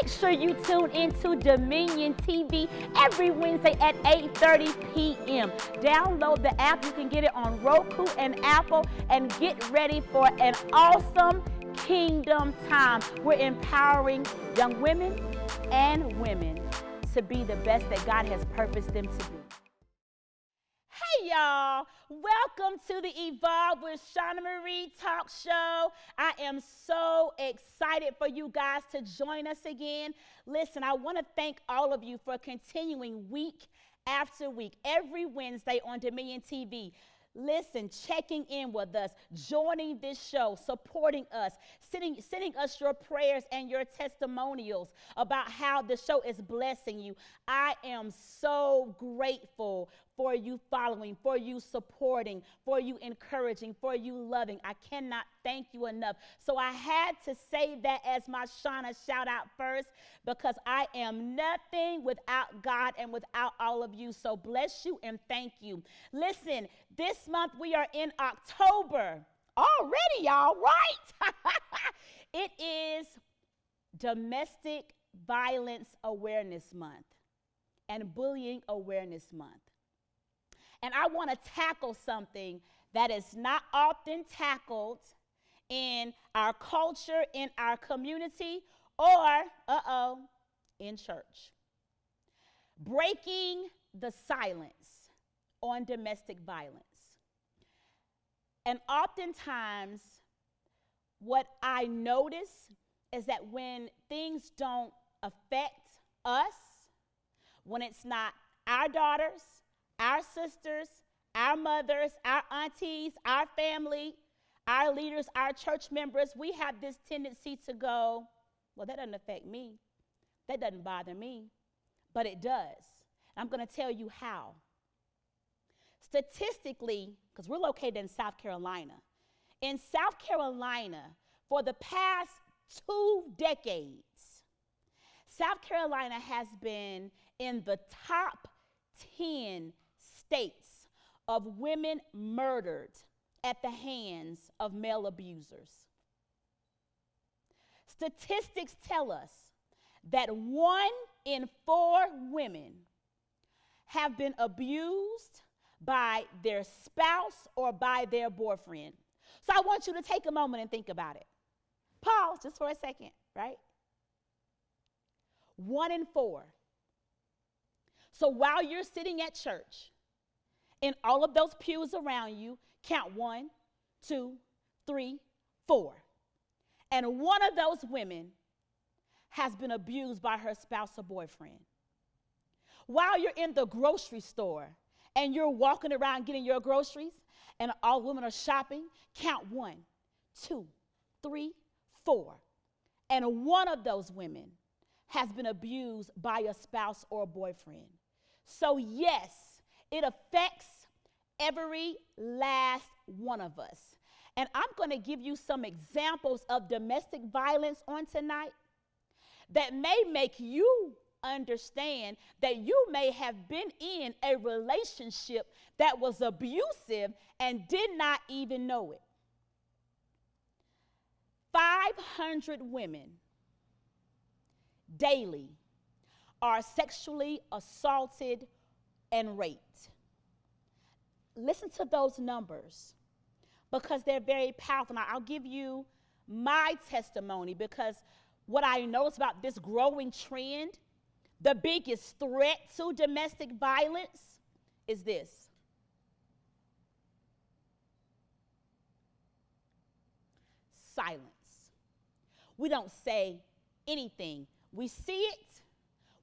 Make sure you tune into Dominion TV every Wednesday at 8:30 p.m. Download the app. You can get it on Roku and Apple, and get ready for an awesome kingdom time. We're empowering young women and women to be the best that God has purposed them to be. Hey y'all, welcome to the Evolve with Shauna Marie talk show. I am so excited for you guys to join us again. Listen, I want to thank all of you for continuing week after week, every Wednesday on Dominion TV. Listen, checking in with us, joining this show, supporting us, sending us your prayers and your testimonials about how the show is blessing you. I am so grateful for you following, for you supporting, for you encouraging, for you loving. I cannot thank you enough. So I had to say that as my Shauna shout out first, because I am nothing without God and without all of you. So bless you and thank you. Listen, this month we are in October already, y'all, right? It is Domestic Violence Awareness Month and Bullying Awareness Month. And I want to tackle something that is not often tackled in our culture, in our community, or, in church. Breaking the silence on domestic violence. And oftentimes, what I notice is that when things don't affect us, when it's not our daughters, our sisters, our mothers, our aunties, our family, our leaders, our church members, we have this tendency to go, well, that doesn't affect me. That doesn't bother me. But it does. I'm going to tell you how. Statistically, because we're located in South Carolina, in South Carolina, for the past 2 decades, South Carolina has been in the top 10 states of women murdered at the hands of male abusers. Statistics tell us that 1 in 4 women have been abused by their spouse or by their boyfriend. So I want you to take a moment and think about it. Pause just for a second, right? 1 in 4. So while you're sitting at church, in all of those pews around you, count 1, 2, 3, 4. And one of those women has been abused by her spouse or boyfriend. While you're in the grocery store and you're walking around getting your groceries and all women are shopping, count 1, 2, 3, 4. And one of those women has been abused by a spouse or a boyfriend. So yes, it affects every last one of us. And I'm going to give you some examples of domestic violence on tonight that may make you understand that you may have been in a relationship that was abusive and did not even know it. 500 women daily are sexually assaulted and raped. Listen to those numbers because they're very powerful. Now, I'll give you my testimony because what I noticed about this growing trend, the biggest threat to domestic violence is this. Silence. We don't say anything. We see it,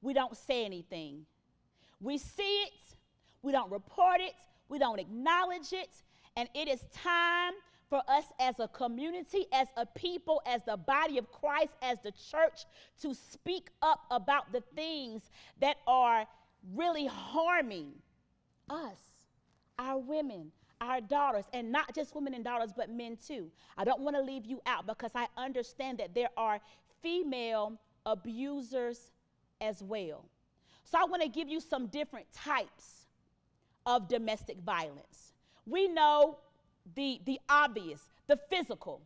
we don't say anything. We see it, we don't report it, we don't acknowledge it, and it is time for us as a community, as a people, as the body of Christ, as the church, to speak up about the things that are really harming us, our women, our daughters, and not just women and daughters, but men too. I don't want to leave you out because I understand that there are female abusers as well. So I want to give you some different types of domestic violence. We know the obvious, the physical.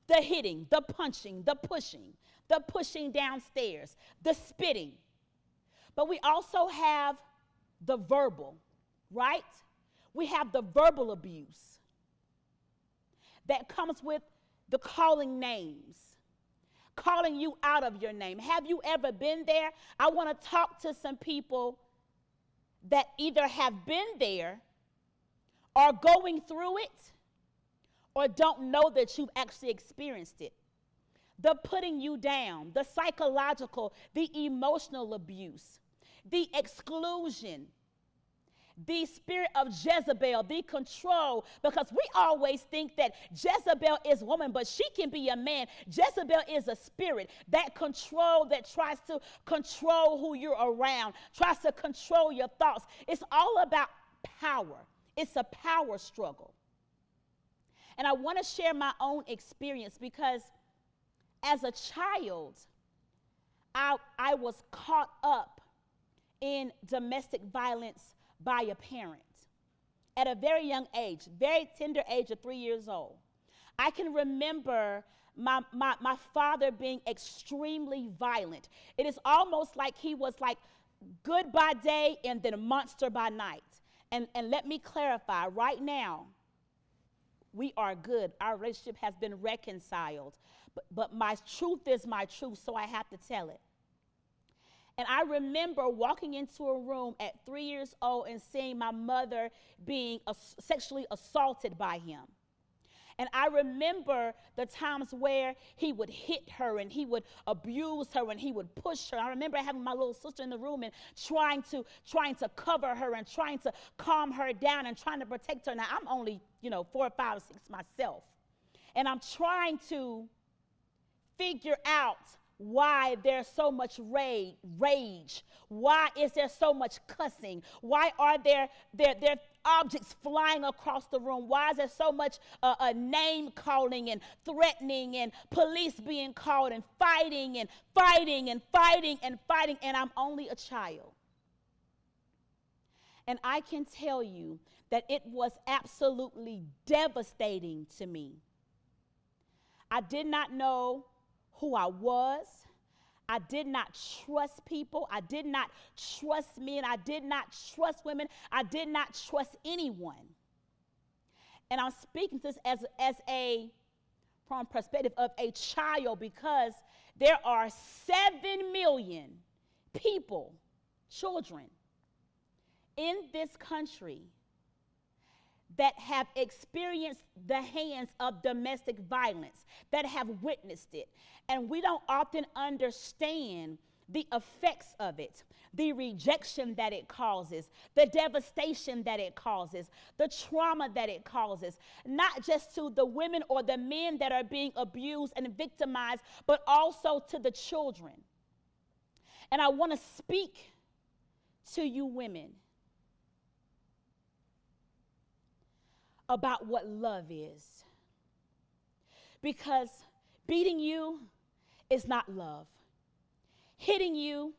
the hitting, the punching, the pushing downstairs, the spitting. But we also have the verbal, right? We have the verbal abuse that comes with the calling names, calling you out of your name. Have you ever been there? I want to talk to some people that either have been there or going through it or don't know that you've actually experienced it. The putting you down, the psychological, the emotional abuse, the exclusion, the spirit of Jezebel, the control, because we always think that Jezebel is a woman, but she can be a man. Jezebel is a spirit, that control that tries to control who you're around, tries to control your thoughts. It's all about power. It's a power struggle. And I want to share my own experience because as a child, I was caught up in domestic violence by a parent at a very young age, very tender age of 3 years old. I can remember my father being extremely violent. It is almost like he was like good by day and then a monster by night. And let me clarify, right now, we are good. Our relationship has been reconciled. But my truth is my truth, so I have to tell it. And I remember walking into a room at 3 years old and seeing my mother being sexually assaulted by him. And I remember the times where he would hit her and he would abuse her and he would push her. I remember having my little sister in the room and trying to cover her and trying to calm her down and trying to protect her. Now, I'm only, 4, 5, 6 myself. And I'm trying to figure out why there's so much rage. Why is there so much cussing? Why are there objects flying across the room? Why is there so much name calling and threatening and police being called and fighting and fighting and fighting and fighting? And I'm only a child. And I can tell you that it was absolutely devastating to me. I did not know who I was. I did not trust people. I did not trust men. I did not trust women. I did not trust anyone. And I'm speaking to this from perspective of a child, because there are 7 million people, children, in this country that have experienced the hands of domestic violence, that have witnessed it. And we don't often understand the effects of it, the rejection that it causes, the devastation that it causes, the trauma that it causes, not just to the women or the men that are being abused and victimized, but also to the children. And I want to speak to you women about what love is. Because beating you is not love. Hitting you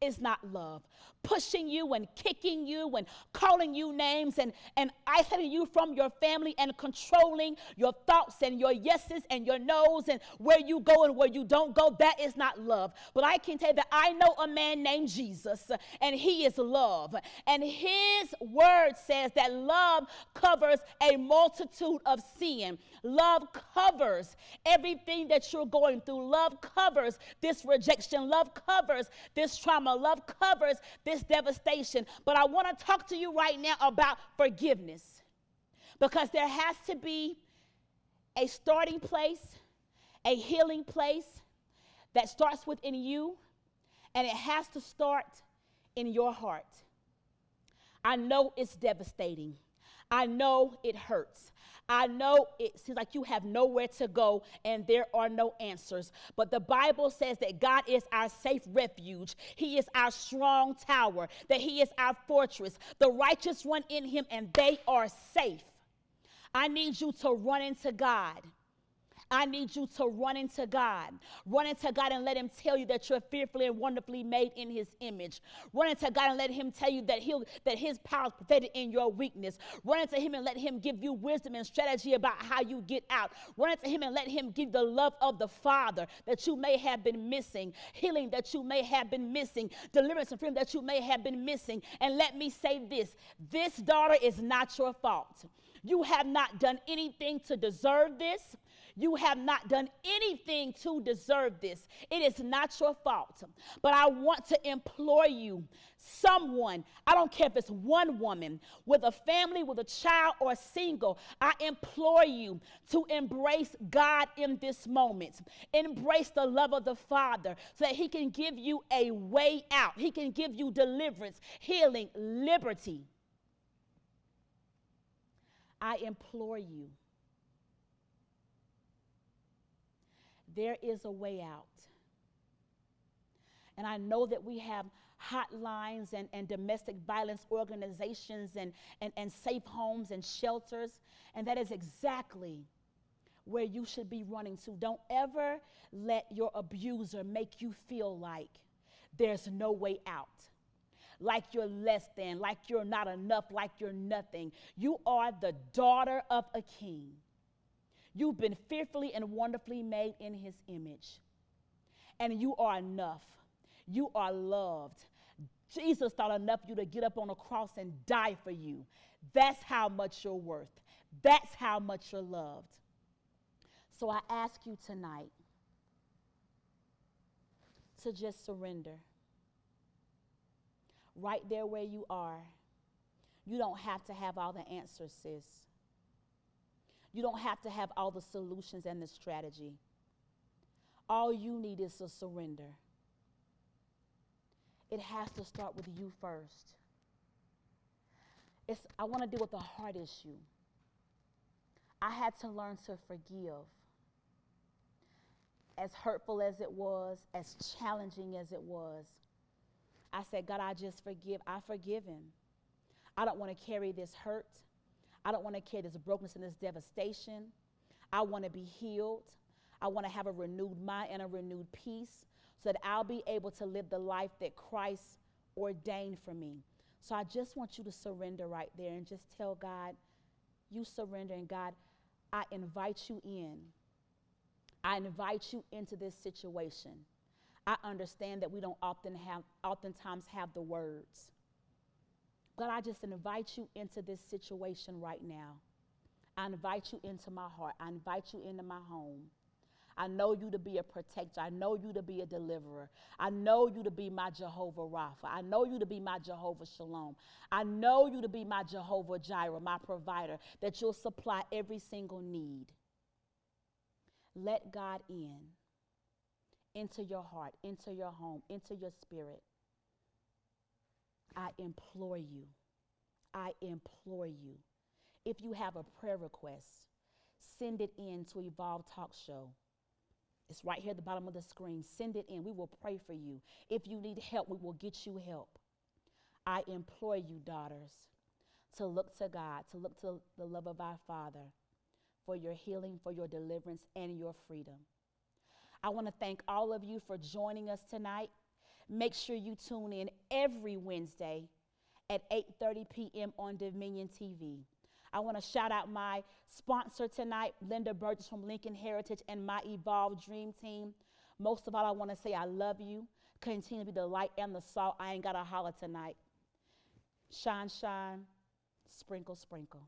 is not love. Pushing you and kicking you and calling you names and isolating you from your family and controlling your thoughts and your yeses and your nos and where you go and where you don't go, that is not love. But I can tell you that I know a man named Jesus, and he is love. And his word says that love covers a multitude of sin. Love covers everything that you're going through. Love covers this rejection. Love covers this trauma. Love covers this devastation. But I want to talk to you right now about forgiveness, because there has to be a starting place, a healing place that starts within you, and it has to start in your heart. I know it's devastating. I know it hurts. I know it seems like you have nowhere to go and there are no answers. But the Bible says that God is our safe refuge. He is our strong tower, that he is our fortress. The righteous run in him and they are safe. I need you to run into God. I need you to run into God. Run into God and let him tell you that you're fearfully and wonderfully made in his image. Run into God and let him tell you that his power is perfected in your weakness. Run into him and let him give you wisdom and strategy about how you get out. Run into him and let him give the love of the Father that you may have been missing, healing that you may have been missing, deliverance and freedom that you may have been missing. And let me say this daughter is not your fault. You have not done anything to deserve this. You have not done anything to deserve this. It is not your fault. But I want to implore you, someone, I don't care if it's one woman, with a family, with a child, or single, I implore you to embrace God in this moment. Embrace the love of the Father so that he can give you a way out. He can give you deliverance, healing, liberty. I implore you. There is a way out. And I know that we have hotlines and domestic violence organizations and safe homes and shelters, and that is exactly where you should be running to. Don't ever let your abuser make you feel like there's no way out, like you're less than, like you're not enough, like you're nothing. You are the daughter of a king. You've been fearfully and wonderfully made in his image. And you are enough. You are loved. Jesus thought enough of you to get up on a cross and die for you. That's how much you're worth. That's how much you're loved. So I ask you tonight to just surrender. Right there where you are. You don't have to have all the answers, sis. You don't have to have all the solutions and the strategy. All you need is a surrender. It has to start with you first. I want to deal with a heart issue. I had to learn to forgive. As hurtful as it was, as challenging as it was, I said, God, I just forgive. I forgive him. I don't want to carry this hurt. I don't want to carry this brokenness and this devastation. I want to be healed. I want to have a renewed mind and a renewed peace so that I'll be able to live the life that Christ ordained for me. So I just want you to surrender right there and just tell God, you surrender, and God, I invite you in. I invite you into this situation. I understand that we don't oftentimes have the words. God, I just invite you into this situation right now. I invite you into my heart. I invite you into my home. I know you to be a protector. I know you to be a deliverer. I know you to be my Jehovah Rapha. I know you to be my Jehovah Shalom. I know you to be my Jehovah Jireh, my provider, that you'll supply every single need. Let God into your heart, into your home, into your spirit. I implore you. I implore you. If you have a prayer request, send it in to Evolve Talk Show. It's right here at the bottom of the screen. Send it in. We will pray for you. If you need help, we will get you help. I implore you, daughters, to look to God, to look to the love of our Father for your healing, for your deliverance, and your freedom. I want to thank all of you for joining us tonight. Make sure you tune in every Wednesday at 8:30 p.m. on Dominion TV. I want to shout out my sponsor tonight, Linda Burgess from Lincoln Heritage, and my Evolve Dream Team. Most of all, I want to say I love you. Continue to be the light and the salt. I ain't got to holler tonight. Shine, shine, sprinkle, sprinkle.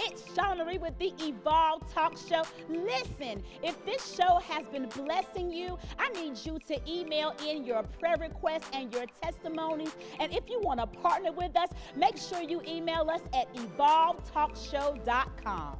It's Shauna Marie with the Evolve Talk Show. Listen, if this show has been blessing you, I need you to email in your prayer requests and your testimonies. And if you want to partner with us, make sure you email us at evolvetalkshow.com.